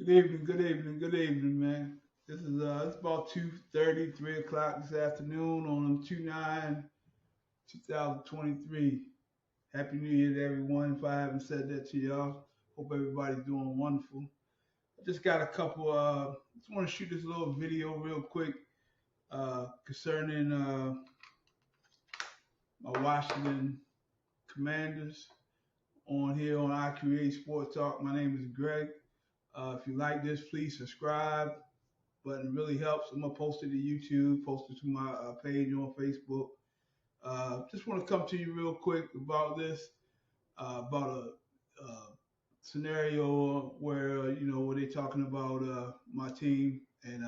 Good evening, good evening, man. This is it's about 2:30, 3 o'clock this afternoon on 2/9/2023. Happy New Year to everyone. If I haven't said that to y'all, hope everybody's doing wonderful. I just got a couple. Just want to shoot this little video real quick concerning my Washington Commanders on here on icre8 Sports Talk. My name is Greg. If you like this, please subscribe. Button really helps. I'm gonna post it to YouTube, post it to my page on Facebook. Just want to come to you real quick about this, about a scenario where where they're talking about my team and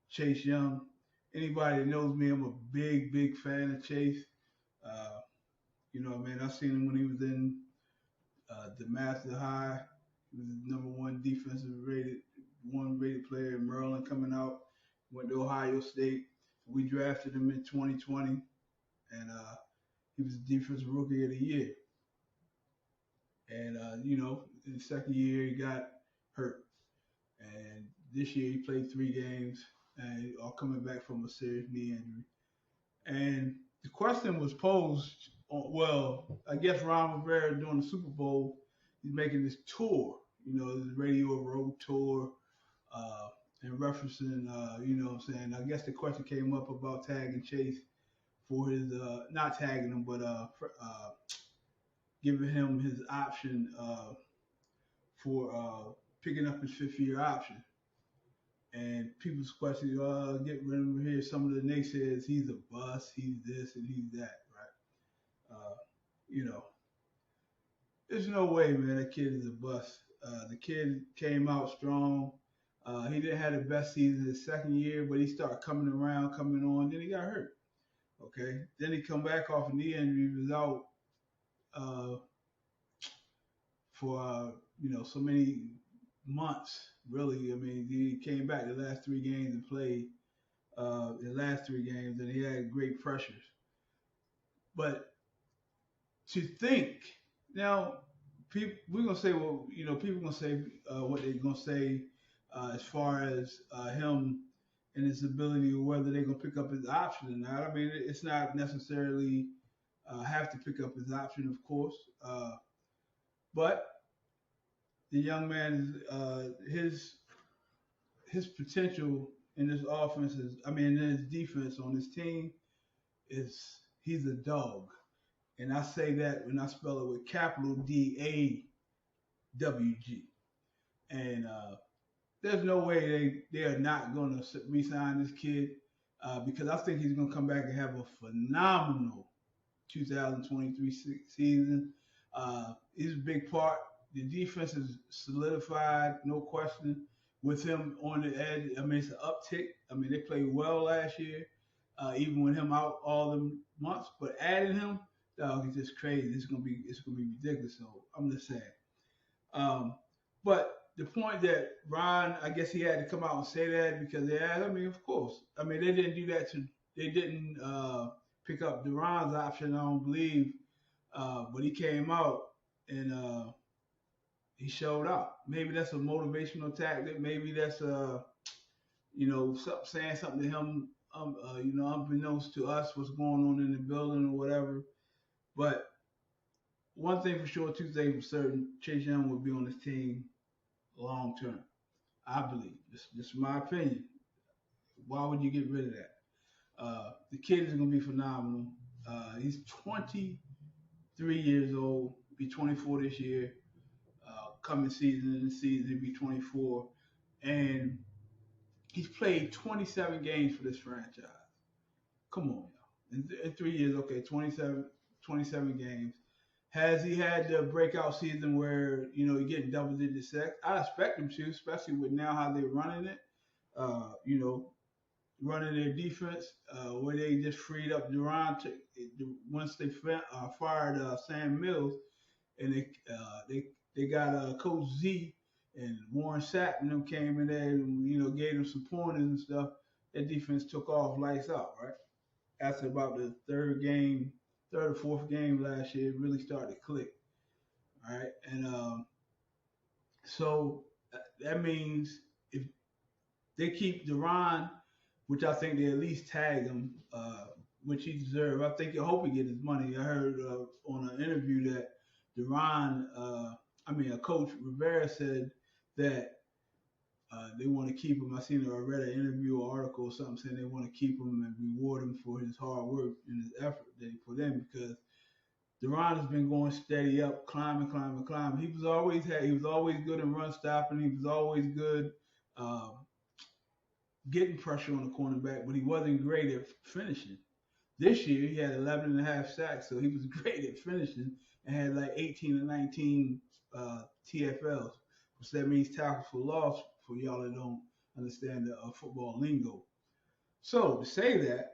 Chase Young. Anybody that knows me, I'm a big fan of Chase. Uh, man, I seen him when he was in the Master High. He was the number one rated player in Maryland coming out. Went to Ohio State. We drafted him in 2020, and he was the defensive rookie of the year. And in the second year he got hurt, and this year he played 3 games, and all coming back from a serious knee injury. And the question was posed. Well, I guess Ron Rivera during the Super Bowl, he's making this tour, this Radio Road tour, uh, and referencing, what I'm saying. I guess the question came up about tagging Chase for his, not tagging him, but giving him his option for picking up his fifth year option. And people's questions, get rid of him here. Some of the naysayers, he's a bust, he's this and he's that, right? You know, there's no way, man, that kid is a bust. The kid came out strong. He didn't have the best season his second year, but he started coming around, coming on. Then he got hurt. Okay, then he come back off a knee injury. He was out uh, for so many months. Really, I mean, he came back the last 3 games and played the last 3 games, and he had great pressures. But to think now, people we're gonna say, well, people gonna say what they're gonna say as far as him and his ability, or whether they're gonna pick up his option or not. I mean, it's not necessarily have to pick up his option, of course, but the young man, his potential in this offense is, I mean, in his defense on his team is he's a dog. And I say that when I spell it with capital DAWG. And there's no way they are not going to re-sign this kid because I think he's going to come back and have a phenomenal 2023 season. He's a big part. The defense is solidified, no question. With him on the edge, I mean, it's an uptick. I mean, they played well last year, even with him out all the months. But adding him, dog, it's just crazy. It's gonna be ridiculous. So I'm just saying. Um, but the point that Ron, I guess he had to come out and say that because they had. I mean, of course. I mean, they didn't do that to. They didn't pick up Duran's option. I don't believe. But he came out and he showed up. Maybe that's a motivational tactic. Maybe that's saying something to him. Unbeknownst to us, what's going on in the building or whatever. But one thing for sure, two things for certain: Chase Young will be on this team long term. I believe. This is my opinion. Why would you get rid of that? The kid is going to be phenomenal. He's 23 years old. Be 24 this year. Coming season in the season, he'll be 24, and he's played 27 games for this franchise. Come on, y'all. In 3 years, okay, 27 games. Has he had the breakout season where he getting double-digit sacks? I expect him to, especially with now how they're running it. Running their defense, where they just freed up Durant once they fired Sam Mills, and they got Coach Z and Warren Sapp and them came in there and gave them some pointers and stuff. That defense took off lights out, right? After about the third or fourth game last year, it really started to click. All right. And so that means if they keep Duran, which I think they at least tag him, which he deserves. I hope he get his money. I heard on an interview that Duran, Coach Rivera said that they want to keep him. I read an interview or article or something saying they want to keep him and reward him for his hard work and his effort that he put in because Duran has been going steady up, climbing, climbing, climbing. He was always good in run stopping. He was always good uh, getting pressure on the cornerback, but he wasn't great at finishing. This year he had 11 and a half sacks, so he was great at finishing and had like 18 and 19 TFLs, which that means tackles for loss for y'all that don't understand the football lingo. So to say that,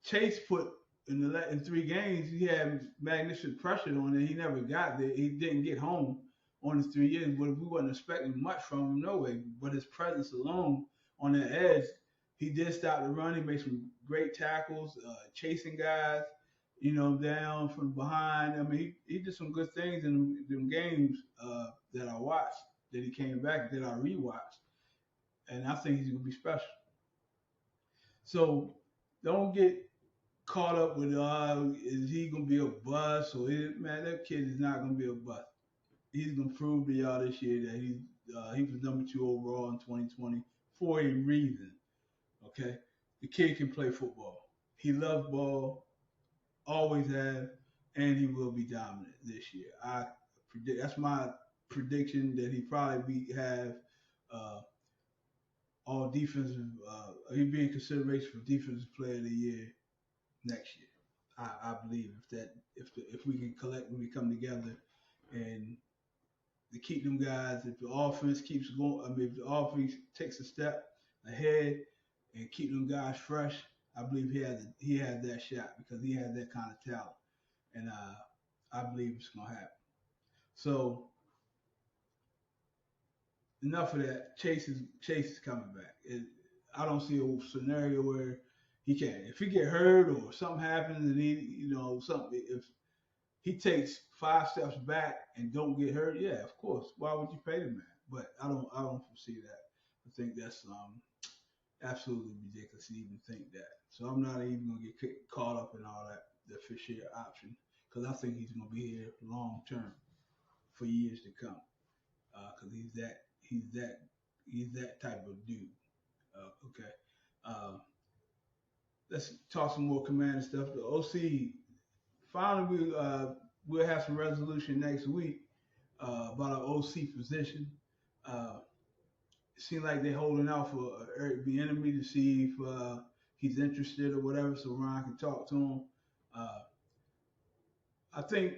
Chase put in 3 games, he had magnificent pressure on it. He never got there. He didn't get home on his 3 years, but we wasn't expecting much from him, no way. But his presence alone on the edge, he did stop the run. He made some great tackles, chasing guys, down from behind. I mean, he did some good things in them games that I watched, that he came back, that I rewatched. And I think he's going to be special. So don't get caught up with is he gonna be a bust or man, that kid is not gonna be a bust. He's gonna prove to y'all this year that he was number 2 overall in 2020 for a reason. Okay, the kid can play football. He loves ball, always have, and he will be dominant this year. I predict that's my prediction that he probably have uh, all defensive. He'd be in consideration for defensive player of the year next year. I believe if we can collectively come together and to keep them guys, if the offense keeps going, if the offense takes a step ahead and keep them guys fresh, I believe he has that shot because he has that kind of talent, and I believe it's gonna happen. So enough of that. Chase is coming back. I don't see a scenario where he can't. If he get hurt or something happens and something, if he takes 5 steps back and don't get hurt, yeah, of course. Why would you pay the man? But I don't foresee that. I think that's absolutely ridiculous to even think that. So I'm not even gonna get caught up in all that the Fisher option because I think he's gonna be here long term for years to come. Because he's that type of dude. Okay. Um, let's talk some more Commander stuff. The OC finally we'll have some resolution next week about our OC position. Uh, it seems like they're holding out for Eric Bieniemy to see if he's interested or whatever, so Ron can talk to him. Uh, I think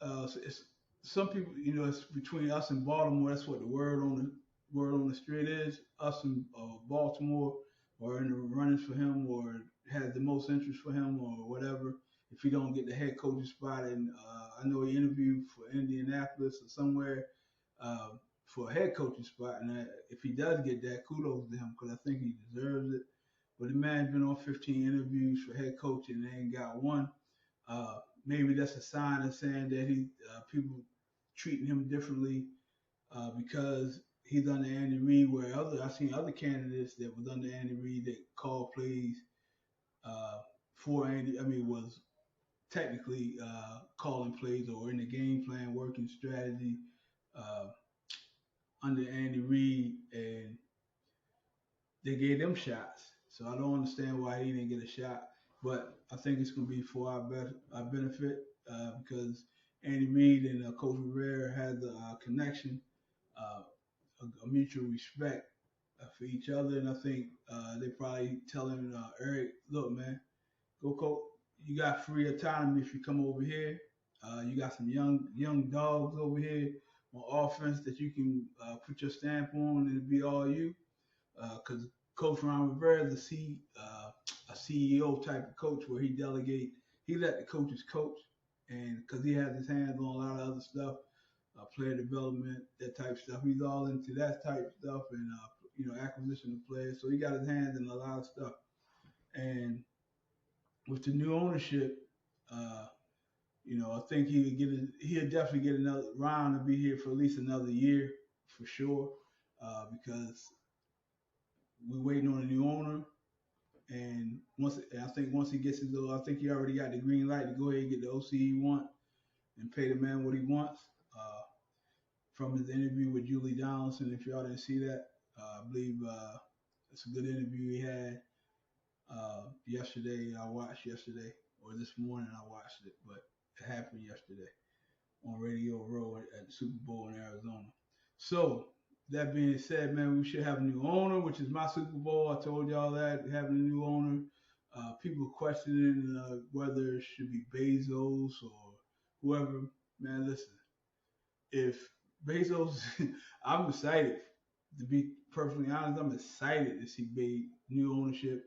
it's some people, it's between us and Baltimore. That's what the word on the street is. Us and Baltimore are in the runnings for him, or has the most interest for him, or whatever. If he don't get the head coaching spot, and I know he interviewed for Indianapolis or somewhere uh, for a head coaching spot, and if he does get that, kudos to him because I think he deserves it. But the man's been on 15 interviews for head coaching and they ain't got one. Maybe that's a sign of saying that people treating him differently because he's under Andy Reid. Where I've seen other candidates that was under Andy Reid that called plays uh, for Andy. Was technically calling plays or in the game plan, working strategy uh, under Andy Reid, and they gave them shots. So I don't understand why he didn't get a shot. But I think it's going to be for our benefit because Andy Reid and Coach Rivera had the connection, uh, a mutual respect for each other. And I think they probably telling Eric, look, man, go coach. You got free autonomy if you come over here. You got some young dogs over here on offense that you can put your stamp on and be all you. Because Coach Ron Rivera is a CEO type of coach where he let the coaches coach, and because he has his hands on a lot of other stuff, player development, that type of stuff. He's all into that type of stuff and acquisition of players. So he got his hands in a lot of stuff. And with the new ownership, I think he'll definitely get another round to be here for at least another year for sure. because we're waiting on a new owner. And once he gets his, I think he already got the green light to go ahead and get the OC he wants and pay the man what he wants. From his interview with Julie Donaldson, if y'all didn't see that, I believe it's a good interview he had yesterday. I watched yesterday, or this morning I watched it, but it happened yesterday on Radio Row at the Super Bowl in Arizona. So that being said, man, we should have a new owner, which is my Super Bowl. I told y'all that having a new owner. People questioning whether it should be Bezos or whoever. Man, listen, if Bezos, I'm excited. To be perfectly honest, I'm excited to see new ownership.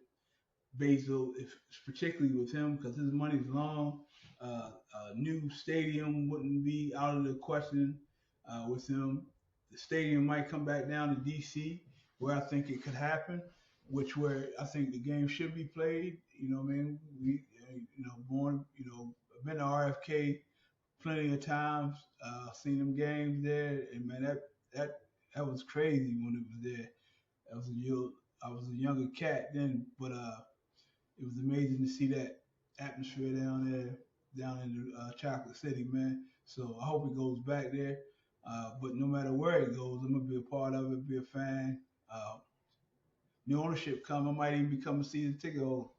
Bezos, if particularly with him, because his money's long. A new stadium wouldn't be out of the question with him. The stadium might come back down to DC, where I think it could happen, where I think the game should be played. You know what I mean? I've been to RFK plenty of times. Seen them games there, and man, that was crazy when it was there. I was a younger cat then, but it was amazing to see that atmosphere down there, down in Chocolate City, man. So I hope it goes back there. But no matter where it goes, I'm gonna be a part of it, be a fan. Uh, New ownership come, I might even become a season ticket holder.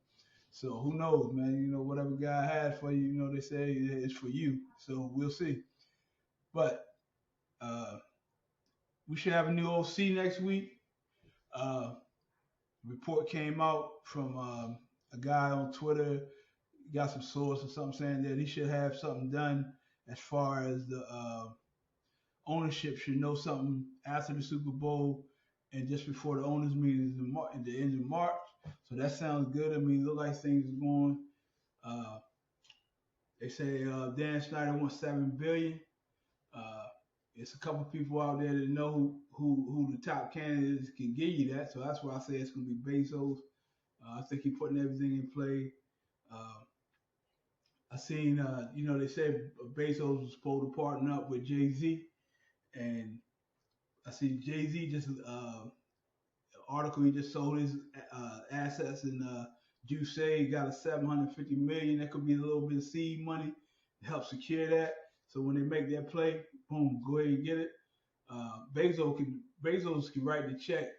So who knows, man? You know, whatever God has for you, you know, they say it's for you. So we'll see. But uh, we should have a new OC next week. Uh, Report came out from a guy on Twitter, got some source or something saying that he should have something done as far as the ownership should know something after the Super Bowl and just before the owners meeting in the end of March. So that sounds good. I mean, look like things are going. Uh, they say Dan Snyder wants $7 billion. Uh, it's a couple people out there that know who the top candidates can give you that. So that's why I say it's going to be Bezos. I think he's putting everything in play. I seen, they said Bezos was supposed to partner up with Jay-Z, and I see Jay-Z just article he just sold his assets in Juice. He got a $750 million. That could be a little bit of seed money to help secure that. So when they make that play, boom, go ahead and get it. Bezos can write the check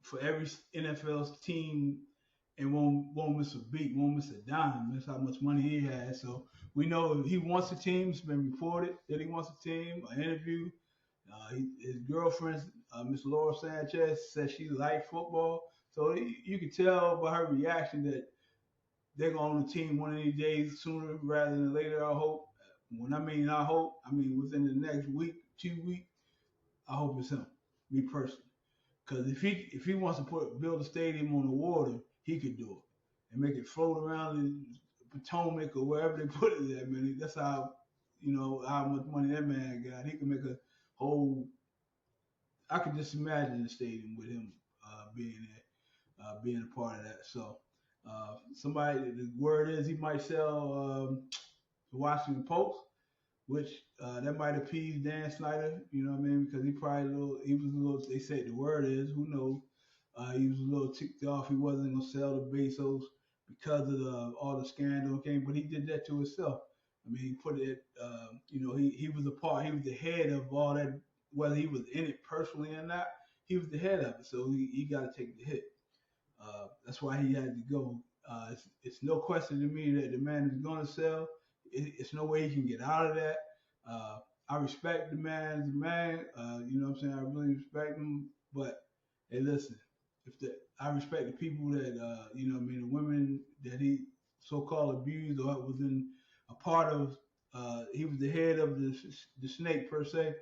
for every NFL's team and won't miss a beat, won't miss a dime. That's how much money he has. So we know he wants a team. It's been reported that he wants a team. An interview. His girlfriend, Miss Laura Sanchez, said she liked football. So you can tell by her reaction that they're going to own the team one of these days, sooner rather than later, I hope. When I mean I hope, I mean within the next week, 2 weeks, I hope it's him, me personally. Because if he wants to build a stadium on the water, he could do it and make it float around in Potomac or wherever they put it at, man. That's how how much money that man got. He can make a whole. I could just imagine the stadium with him being there, being a part of that. So the word is he might sell the Washington Post, which that might appease Dan Snyder, you know what I mean? Because they said the word is, who knows? He was a little ticked off. He wasn't going to sell to Bezos because of all the scandal came, but he did that to himself. I mean, he put it, he was he was the head of all that, whether he was in it personally or not, he was the head of it. So he got to take the hit. That's why he had to go. It's no question to me that the man is going to sell. It's no way he can get out of that. I respect the man as a man. You know what I'm saying? I really respect him. But hey, listen, I respect the people that the women that he so-called abused or was in a part of. He was the head of the snake per se.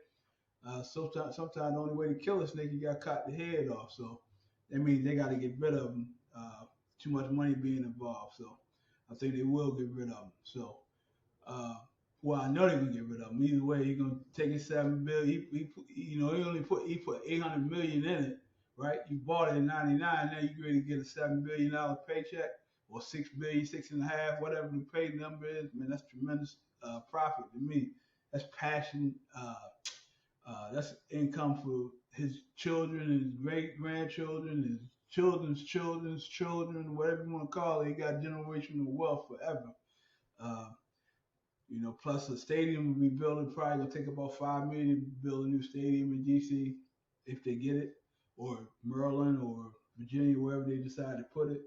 Sometimes the only way to kill a snake, you got to cut the head off. So that means they got to get rid of him. Too much money being involved. So I think they will get rid of him. So. Well, I know they're gonna get rid of him. Either way, he's gonna take his $7 billion. He put $800 million in it, right? You bought it in '99. Now you're ready to get a $7 billion paycheck or $6 billion, 6.5, whatever the pay number is. Man, that's tremendous profit to me. That's passion. That's income for his children, his great grandchildren, his children's children, whatever you want to call it. He got generational wealth forever. Uh, plus a stadium will be building. Probably gonna take about 5 million to build a new stadium in DC if they get it, or Maryland or Virginia, wherever they decide to put it.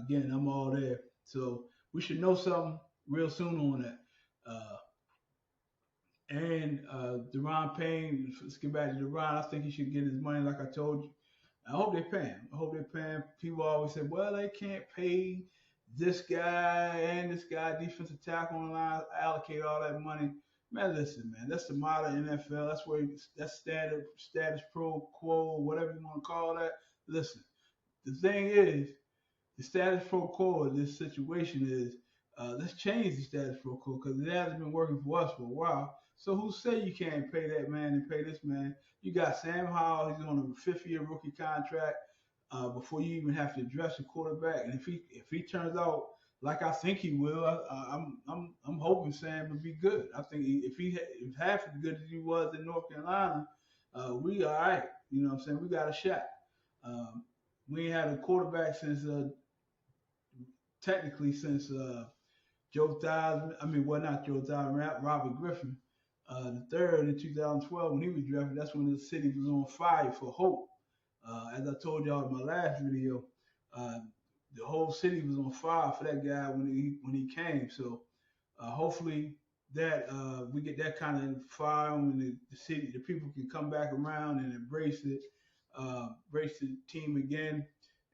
Again, I'm all there. So we should know something real soon on that. Uh, and Deron Payne, let's get back to Deron. I think he should get his money, like I told you. I hope they pay him. I hope they pay him. People always say, well, they can't pay this guy and this guy, defensive tackle on the line, allocate all that money. Man, listen, man, that's the modern NFL. That's status pro quo, whatever you want to call that. Listen, the thing is, the status quo of this situation is let's change the status quo because it hasn't been working for us for a while. So who say you can't pay that man and pay this man? You got Sam Howell, he's on a 5th-year rookie contract before you even have to address the quarterback. And if he turns out like I think he will, I'm hoping Sam will be good. I think if half as good as he was in North Carolina, we all right. You know what I'm saying? We got a shot. We ain't had a quarterback since technically since Joe Theismann. I mean, well, not Joe Theismann, Robert Griffin, the third in 2012 when he was drafted. That's when the city was on fire for hope. As I told y'all in my last video, uh, the whole city was on fire for that guy when he came. So hopefully that we get that kind of fire when the people can come back around and embrace embrace the team again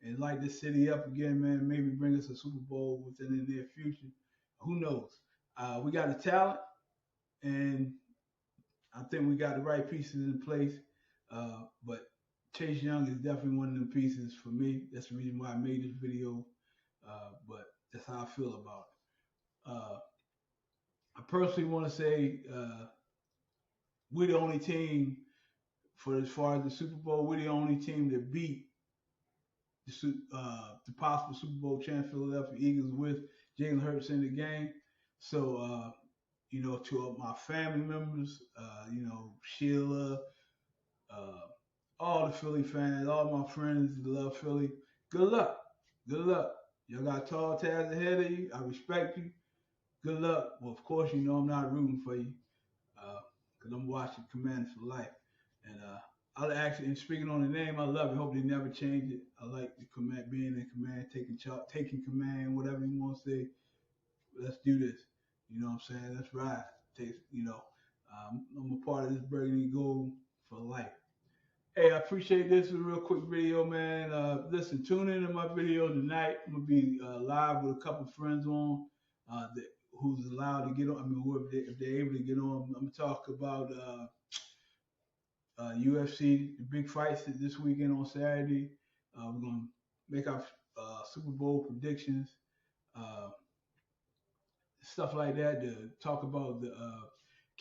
and light this city up again, man. Maybe bring us a Super Bowl within the near future. Who knows? We got the talent, and I think we got the right pieces in place. But Chase Young is definitely one of them pieces for me. That's the reason why I made this video. But that's how I feel about it. I personally want to say we're the only team for as far as the Super Bowl. We're the only team that beat the possible Super Bowl champ Philadelphia Eagles with Jalen Hurts in the game. So, to my family members, Sheila, uh, all the Philly fans, all my friends that love Philly, good luck. Good luck. Y'all got tall task ahead of you. I respect you. Good luck. Well, of course, I'm not rooting for you because I'm watching Commanders for life. And I actually, and speaking on the name, I love it. Hope they never change it. I like the command, being in command, taking command, whatever you want to say. Let's do this. You know what I'm saying? Let's ride. I'm a part of this burgundy gold for life. Hey, I appreciate this. Is a real quick video, man. Listen, tune in to my video tonight. I'm gonna be live with a couple friends on who's allowed to get on. I mean, if they're able to get on, I'm gonna talk about UFC, the big fights this weekend on Saturday. We're gonna make our Super Bowl predictions, stuff like that. To talk about the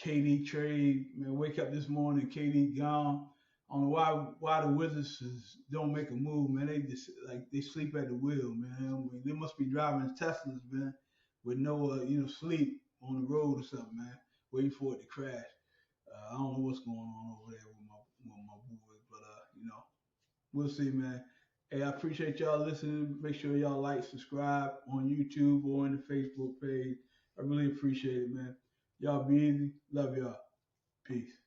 KD trade. Man, wake up this morning, KD gone. I don't know why the Wizards don't make a move, man. They just they sleep at the wheel, man. I mean, they must be driving Teslas, man, with no sleep on the road or something, man, waiting for it to crash. I don't know what's going on over there with my boys, but we'll see, man. Hey, I appreciate y'all listening. Make sure y'all like, subscribe on YouTube or in the Facebook page. I really appreciate it, man. Y'all be easy. Love y'all. Peace.